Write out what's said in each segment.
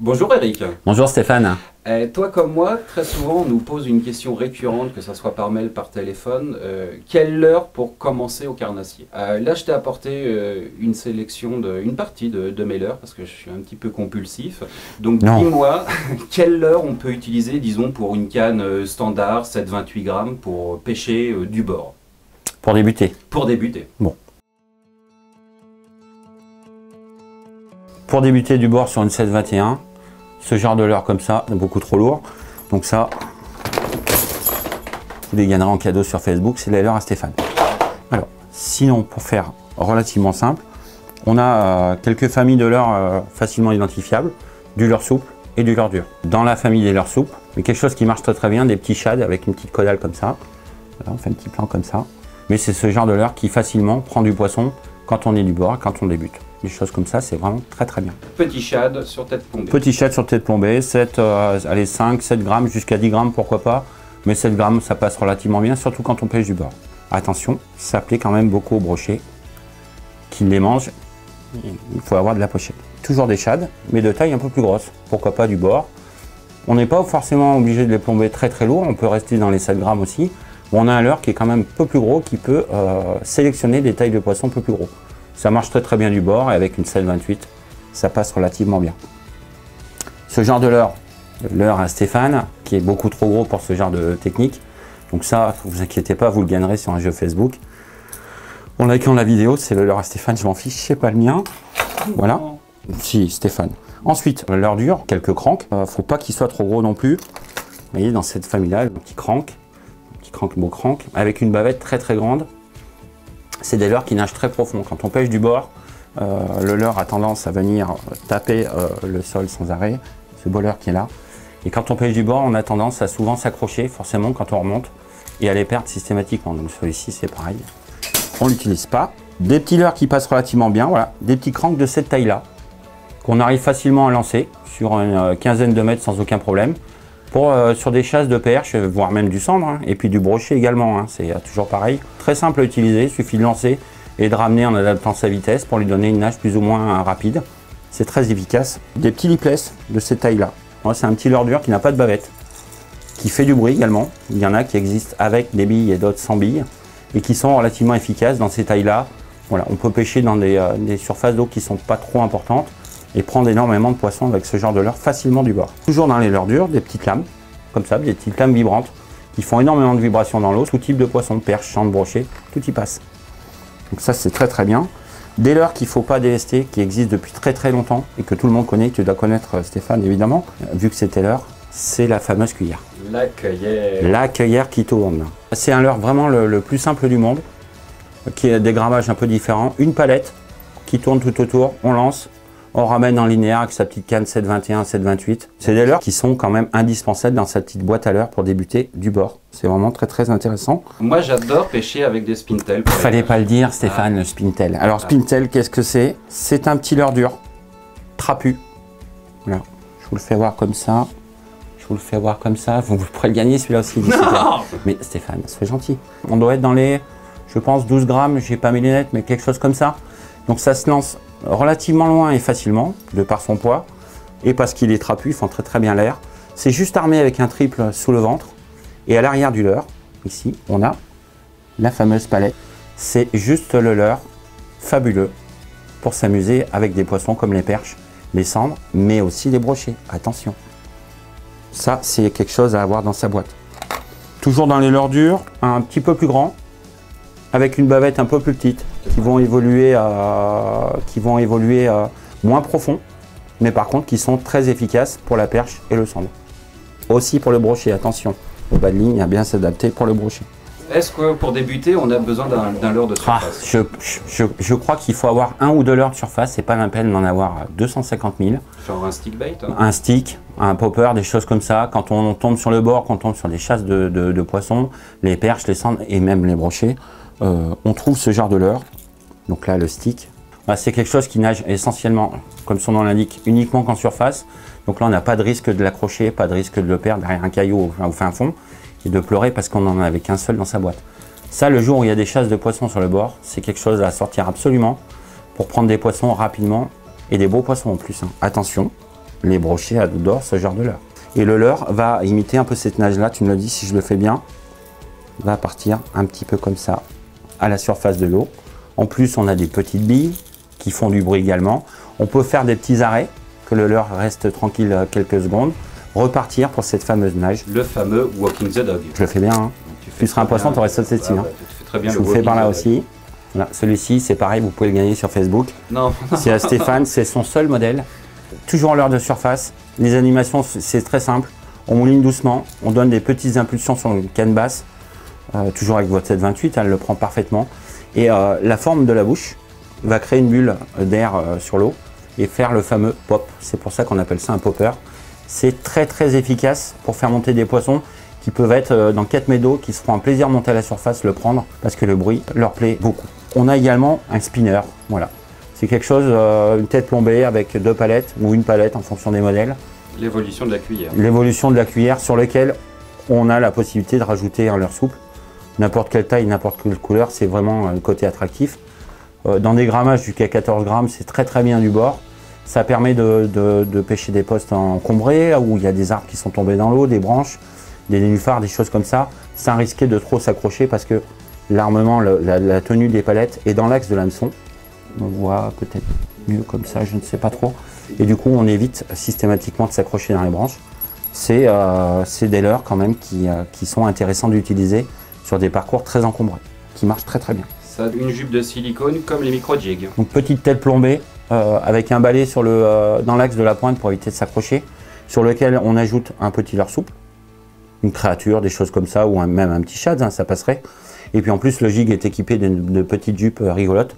Bonjour Eric. Bonjour Stéphane. Toi comme moi, très souvent on nous pose une question récurrente, que ce soit par mail, par téléphone. Quelle leurre pour commencer au carnassier? Là je t'ai apporté une sélection, une partie de mes leurres, parce que je suis un petit peu compulsif. Donc dis-moi, quelle leurre on peut utiliser, disons, pour une canne standard, 7,28 grammes, pour pêcher du bord? Pour débuter. Pour débuter. Bon. Pour débuter du bord sur une 7,21, ce genre de leurre comme ça, beaucoup trop lourd. Donc ça, vous les gagnerez en cadeau sur Facebook, c'est les leurres à Stéphane. Alors, sinon, pour faire relativement simple, on a quelques familles de leurres facilement identifiables, du leurre souple et du leurre dur. Dans la famille des leurres souples, mais quelque chose qui marche très très bien, des petits shads avec une petite caudale comme ça. Voilà, on fait un petit plan comme ça. Mais c'est ce genre de leurre qui facilement prend du poisson quand on est du bord et quand on débute. Des choses comme ça, c'est vraiment très très bien. Petit shad sur tête plombée. Petit shad sur tête plombée, 5, 7 grammes jusqu'à 10 grammes, pourquoi pas. Mais 7 grammes, ça passe relativement bien, surtout quand on pêche du bord. Attention, ça plaît quand même beaucoup aux brochets qui les mangent. Il faut avoir de la pochette. Toujours des shads, mais de taille un peu plus grosse. Pourquoi pas du bord. On n'est pas forcément obligé de les plomber très très lourd, on peut rester dans les 7 grammes aussi. On a un leurre qui est quand même un peu plus gros, qui peut sélectionner des tailles de poissons un peu plus gros. Ça marche très très bien du bord et avec une 7,28, ça passe relativement bien. Ce genre de leurre à Stéphane, qui est beaucoup trop gros pour ce genre de technique. Donc ça, ne vous inquiétez pas, vous le gagnerez sur un jeu Facebook. En likant la vidéo, c'est le leurre à Stéphane, je m'en fiche, c'est pas le mien. Voilà, si Stéphane. Ensuite, le leurre dur, quelques cranks. Faut pas qu'il soit trop gros non plus. Vous voyez, dans cette famille-là, le petit crank, beau crank, avec une bavette très très grande. C'est des leurres qui nagent très profond. Quand on pêche du bord, le leurre a tendance à venir taper le sol sans arrêt, ce beau leurre qui est là. Et quand on pêche du bord, on a tendance à souvent s'accrocher, forcément, quand on remonte, et à les perdre systématiquement. Donc celui-ci, c'est pareil. On ne l'utilise pas. Des petits leurres qui passent relativement bien, voilà. Des petits cranks de cette taille-là, qu'on arrive facilement à lancer sur une quinzaine de mètres sans aucun problème. Sur des chasses de perche, voire même du cendre, hein, et puis du brochet également, hein, c'est toujours pareil. Très simple à utiliser, il suffit de lancer et de ramener en adaptant sa vitesse pour lui donner une nage plus ou moins rapide. C'est très efficace. Des petits lipless de cette taille-là. C'est un petit leurre dur qui n'a pas de bavette, qui fait du bruit également. Il y en a qui existent avec des billes et d'autres sans billes, et qui sont relativement efficaces dans ces tailles-là. Voilà, on peut pêcher dans des surfaces d'eau qui ne sont pas trop importantes, et prendre énormément de poissons avec ce genre de leurre facilement du bord. Toujours dans les leurres durs, des petites lames, comme ça, des petites lames vibrantes, qui font énormément de vibrations dans l'eau, tout type de poisson, perche, chantre, brochet, tout y passe. Donc ça c'est très très bien. Des leurres qu'il ne faut pas délester, qui existent depuis très très longtemps, et que tout le monde connaît, que tu dois connaître Stéphane évidemment, vu que c'était leurre, c'est la fameuse cuillère. La cuillère. La cuillère qui tourne. C'est un leurre vraiment le plus simple du monde, qui a des grammages un peu différents. Une palette qui tourne tout autour, on lance, on ramène en linéaire avec sa petite canne 7,21, 7,28. C'est des leurres qui sont quand même indispensables dans sa petite boîte à leurres pour débuter du bord. C'est vraiment très très intéressant. Moi j'adore pêcher avec des spintails. Fallait pas le dire Stéphane, le spintail. Alors spintail, qu'est-ce que c'est? C'est un petit leurre dur, trapu. Voilà, je vous le fais voir comme ça. Je vous le fais voir comme ça. Vous pourrez le gagner celui-là aussi. Mais Stéphane, c'est gentil. On doit être dans les, je pense, 12 grammes. J'ai pas mes lunettes, mais quelque chose comme ça. Donc ça se lance relativement loin et facilement, de par son poids, et parce qu'il est trapu, il fend très très bien l'air. C'est juste armé avec un triple sous le ventre, et à l'arrière du leurre, ici, on a la fameuse palette. C'est juste le leurre fabuleux pour s'amuser avec des poissons comme les perches, les cendres, mais aussi les brochets. Attention, ça c'est quelque chose à avoir dans sa boîte. Toujours dans les leurres durs, un petit peu plus grand, avec une bavette un peu plus petite, qui vont évoluer moins profond, mais par contre qui sont très efficaces pour la perche et le cendre. Aussi pour le brochet, attention, le bas de ligne à bien s'adapter pour le brochet. Est-ce que pour débuter, on a besoin d'un leurre de surface? Je crois qu'il faut avoir un ou deux leurres de surface, c'est pas la peine d'en avoir 250 000. Genre un stick bait, hein? Un stick, un popper, des choses comme ça. Quand on tombe sur le bord, quand on tombe sur des chasses de poissons, les perches, les cendres et même les brochets, on trouve ce genre de leurre. Donc là, le stick, c'est quelque chose qui nage essentiellement, comme son nom l'indique, uniquement qu'en surface. Donc là, on n'a pas de risque de l'accrocher, pas de risque de le perdre derrière un caillou au fin fond et de pleurer parce qu'on n'en avait qu'un seul dans sa boîte. Ça, le jour où il y a des chasses de poissons sur le bord, c'est quelque chose à sortir absolument pour prendre des poissons rapidement et des beaux poissons en plus. Hein. Attention, les brochets à dos d'or, ce genre de leurre. Et le leurre va imiter un peu cette nage-là, tu me le dis si je le fais bien, va partir un petit peu comme ça, à la surface de l'eau. En plus, on a des petites billes qui font du bruit également. On peut faire des petits arrêts, que le leurre reste tranquille quelques secondes, repartir pour cette fameuse nage. Le fameux walking the dog. Je le fais bien, hein. Tu seras un poisson, tu aurais sauté dessus. Hein. Tu fais très bien. Je vous fais par là aussi. Voilà. Celui-ci, c'est pareil, vous pouvez le gagner sur Facebook. Non. C'est à Stéphane, c'est son seul modèle. Toujours en leurre de surface. Les animations, c'est très simple. On mouline doucement, on donne des petites impulsions sur une canne basse. Toujours avec votre 728, elle le prend parfaitement. Et la forme de la bouche va créer une bulle d'air sur l'eau et faire le fameux pop. C'est pour ça qu'on appelle ça un popper. C'est très très efficace pour faire monter des poissons qui peuvent être dans 4 mètres d'eau, qui se feront un plaisir de monter à la surface, le prendre, parce que le bruit leur plaît beaucoup. On a également un spinner, voilà. C'est quelque chose, une tête plombée avec 2 palettes ou une palette en fonction des modèles. L'évolution de la cuillère. L'évolution de la cuillère sur laquelle on a la possibilité de rajouter un leurre souple. N'importe quelle taille, n'importe quelle couleur, c'est vraiment le côté attractif. Dans des grammages jusqu'à 14 grammes, c'est très très bien du bord. Ça permet de pêcher des postes encombrés, où il y a des arbres qui sont tombés dans l'eau, des branches, des nénuphars, des choses comme ça, sans risquer de trop s'accrocher parce que l'armement, la tenue des palettes est dans l'axe de l'hameçon. On voit peut-être mieux comme ça, je ne sais pas trop. Et du coup, on évite systématiquement de s'accrocher dans les branches. C'est des leurres quand même qui sont intéressants d'utiliser sur des parcours très encombrés, qui marchent très très bien. Ça a une jupe de silicone comme les micro-jigs. Donc petite tête plombée avec un balai dans l'axe de la pointe pour éviter de s'accrocher, sur lequel on ajoute un petit leurre souple, une créature, des choses comme ça, ou même un petit shad, hein, ça passerait. Et puis en plus, le jig est équipé de petites jupes rigolotes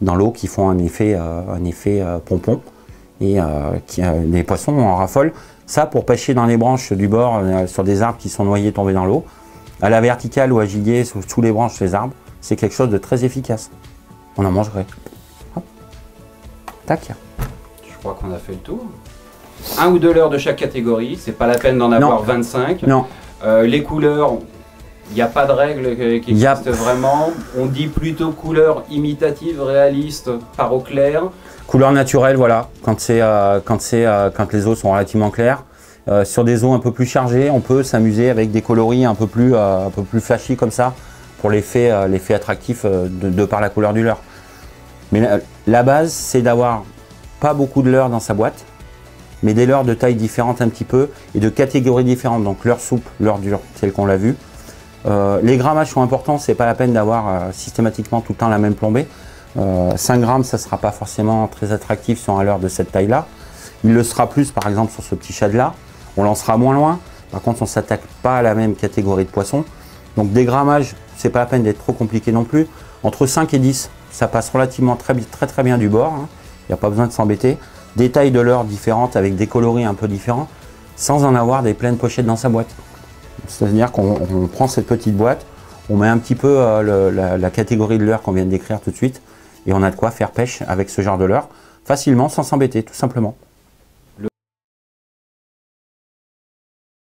dans l'eau qui font un effet pompon et les poissons en raffolent. Ça, pour pêcher dans les branches du bord, sur des arbres qui sont noyés, tombés dans l'eau, à la verticale ou à giguer sous les branches des arbres, c'est quelque chose de très efficace. On en mangerait. Hop. Tac. Je crois qu'on a fait le tour. 1 ou 2 leurres de chaque catégorie, c'est pas la peine d'en avoir 25. Non. Les couleurs, il n'y a pas de règle qui existe vraiment. On dit plutôt couleur imitative, réaliste, par eau claire. Couleur naturelle, voilà, quand les eaux sont relativement claires. Sur des eaux un peu plus chargées, on peut s'amuser avec des coloris un peu plus flashy comme ça, pour l'effet attractif de par la couleur du leurre. Mais la base, c'est d'avoir pas beaucoup de leurre dans sa boîte, mais des leurres de tailles différentes un petit peu et de catégories différentes. Donc leurre souple, leurre dur, tel qu'on l'a vu. Les grammages sont importants, c'est pas la peine d'avoir systématiquement tout le temps la même plombée. 5 grammes, ça ne sera pas forcément très attractif sur un leurre de cette taille-là. Il le sera plus, par exemple, sur ce petit shad-là. On lancera moins loin. Par contre, on ne s'attaque pas à la même catégorie de poissons. Donc des grammages, c'est pas la peine d'être trop compliqué non plus. Entre 5 et 10, ça passe relativement très bien du bord. Hein. Il n'y a pas besoin de s'embêter. Des tailles de leurre différentes avec des coloris un peu différents, sans en avoir des pleines pochettes dans sa boîte. C'est-à-dire qu'on prend cette petite boîte, on met un petit peu la catégorie de leurre qu'on vient de décrire tout de suite, et on a de quoi faire pêche avec ce genre de leurre, facilement, sans s'embêter, tout simplement.